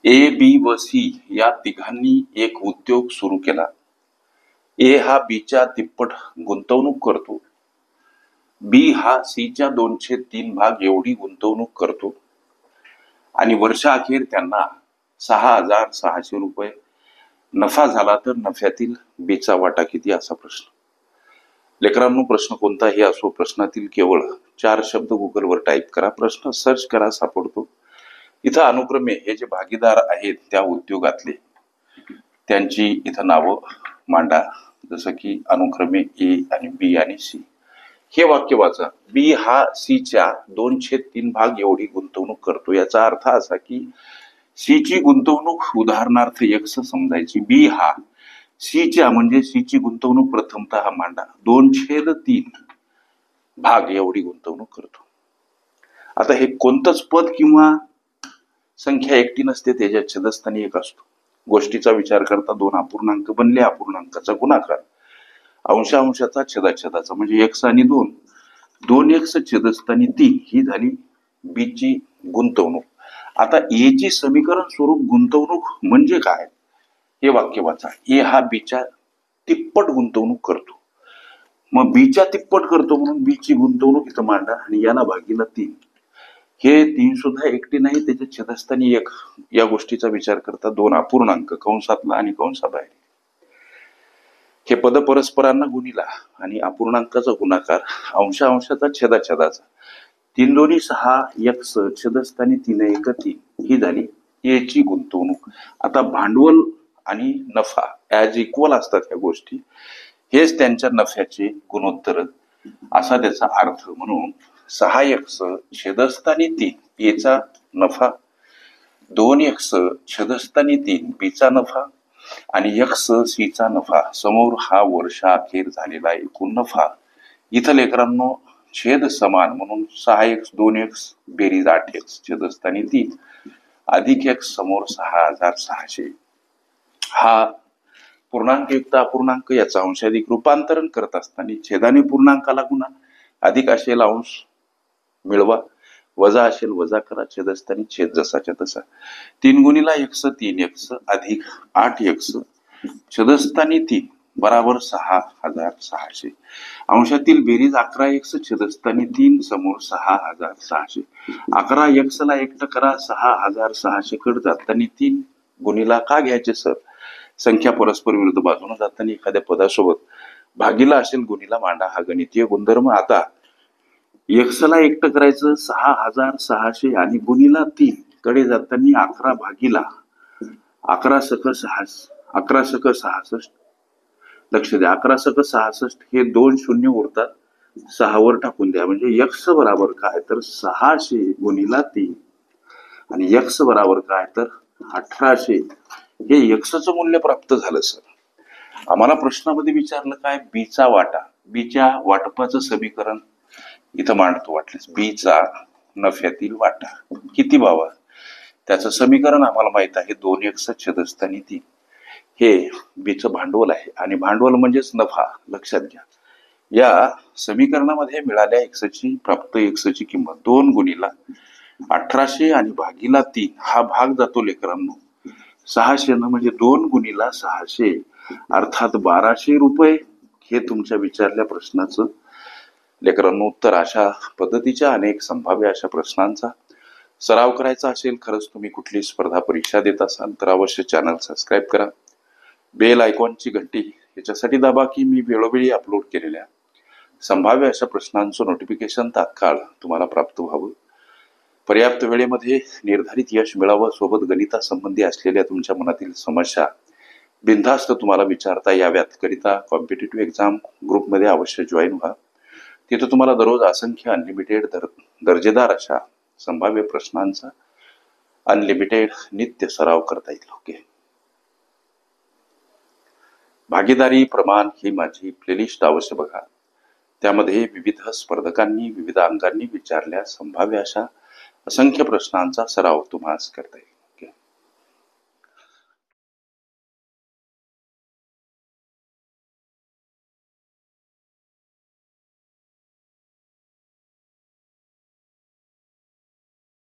ए, बी व सी या तिघांनी एक उद्योग सुरू केला. ए हा बीच्या तिप्पट गुंतवणूक करतो. बी हा सीच्या 203 भाग एवढी गुंतवणूक करतो आणि वर्षाअखेर त्यांना 6,600 रुपये नफा झाला तर नफ्यातील बीचा वाटा किती असा प्रश्न. लेकरांनो, प्रश्न कोणताही असो, प्रश्नातील केवळ 4 शब्द गुगलवर टाईप करा, प्रश्न सर्च करा, सापडतो. इथं अनुक्रमे हे जे भागीदार आहेत त्या उद्योगातले त्यांची इथं नावं मांडा. जसं की अनुक्रमे ए आणि बी आणि सी. हे वाक्य वाचा. बी हा सीच्या 203 भाग एवढी गुंतवणूक करतो. याचा अर्थ असा की सीची गुंतवणूक उदाहरणार्थ एक्स समजायची. बी हा सीच्या म्हणजे सीची गुंतवणूक प्रथमतः मांडा 2/3 भाग एवढी गुंतवणूक करतो. आता हे कोणतंच पद किंवा संख्या एकटी नसते, त्याच्या छेदस्थानी एक असतो. गोष्टीचा विचार करता 2 अपूर्णांक बनले, अपूर्णांकाचा गुणाकार, अंशाचा छेदाछेदाचा म्हणजे x आणि 2x छेदस्थानी 3 ही झाली बी ची गुंतवणूक. आता ए ची समीकरण स्वरूप गुंतवणूक म्हणजे काय हे वाक्य वाचा. ए हा बीच्या तिप्पट गुंतवणूक करतो. मग बीच्या तिप्पट करतो म्हणून बी ची गुंतवणूक इथं मांडा आणि याला भागीला 3. हे 3 सुद्धा एकटी नाही, त्याच्या छेदस्थानी 1. या गोष्टीचा विचार करता 2 अपूर्णांक कंसातला आणि कंसाबाहेर. हे पद परस्परांना गुणिला आणि अपूर्णांकाचा गुणाकार, अंशाचा छेदाछेदाचा, 3 दोन्ही 6 x छेदस्थानी 3 1 3 ही झाली ए ची गुंतवणूक. आता भांडवल आणि नफा ॲज इक्वल असतात ह्या गोष्टी. हेच त्यांच्या नफ्याचे गुणोत्तर असा त्याचा अर्थ. म्हणून 6x छेदस्थानी 3 एचा नफा, 2x छेदस्थानी 3 बीचा नफा आणि x सीचा नफा. समोर हा वर्षाअखेर झालेला एकूण नफा. इथं लेकरांनो छेद समान म्हणून 6x 2x बेरीज 8x छेदस्थानी 3 अधिक x समोर 6,600. हा पूर्णांकयुक्त अपूर्णांक याचा अंशाधिक रूपांतरण करत असताना छेदाने पूर्णांकाला गुणा, अधिक असेल अंश मिळवा, वजा असेल वजा करा, छेदस्थानी छेद जसाच्या तसा. 3 गुणिला x 3x अधिक 8x छेदस्थानी 3 बराबर 6,600. अंशातील बेरीज 11x छेदस्थानी 3 समोर 6,600. 11x ला एकटं करा, 6,600 कडे जाताना 3 गुणिला का घ्यायचे सर? संख्या परस्पर विरुद्ध बाजूने जाताना एखाद्या पदासोबत भागीला असेल गुणिला मांडा, हा गणितीय गुणधर्म. आता x ला एकटं करायचं 6,600 आणि गुणिला 3 कडे जाताना 11 भागीला 11 सक 66. लक्ष द्या, 11 सक 66 हे 2 शून्य उरतात, 6 वर टाकून द्या. म्हणजे x बराबर काय तर 600 गुणिला 3 आणि x बराबर काय तर 1800. हे x मूल्य प्राप्त झालं सर. आम्हाला प्रश्नामध्ये विचारलं काय? बीचा वाटा. बीच्या वाटपाचं समीकरण इथं मांडतो वाटल्यास. बीचा नफ्यातील वाटा किती बाबा? त्याचं समीकरण आम्हाला माहित आहे 2x छेदस्थानी 3. हे बीचं भांडवल आहे आणि भांडवल म्हणजेच नफा. लक्षात घ्या, या समीकरणामध्ये मिळाल्या प्राप्त x ची किंमत 2 गुणिला 1800 आणि भागीला 3 हा भाग जातो लेकरांनो 600 म्हणजे 2 गुणिला 600 अर्थात 1200 रुपये. हे तुमच्या विचारल्या प्रश्नाचं लेकरांनो उत्तर. अशा पद्धतीच्या अनेक संभाव्य अशा प्रश्नांचा सराव करायचा असेल, खरंच तुम्ही कुठली स्पर्धा परीक्षा देत असाल तर अवश्य चॅनल सबस्क्राईब करा. बेल आयकॉनची घंटी याच्यासाठी दाबा की मी वेळोवेळी अपलोड केलेल्या संभाव्य अशा प्रश्नांचं नोटिफिकेशन तात्काळ तुम्हाला प्राप्त व्हावं. पर्याप्त वेळेमध्ये निर्धारित यश मिळावं. सोबत गणितासंबंधी असलेल्या तुमच्या मनातील समस्या बिनधास्त तुम्हाला विचारता याव्यात करिता कॉम्पिटिटिव्ह एक्झाम ग्रुपमध्ये अवश्य जॉईन व्हा. तिथं तुम्हाला दररोज असंख्य अनलिमिटेड दर्जेदार अशा संभाव्य प्रश्नांचा अनलिमिटेड नित्य सराव करता येईल. ओके, भागीदारी प्रमाण ही माझी प्लेलिस्ट अवश्य बघा. त्यामध्ये विविध स्पर्धकांनी विविध अंगांनी विचारल्या संभाव्य अशा असंख्य प्रश्नांचा सराव तुम्हाला करता येईल.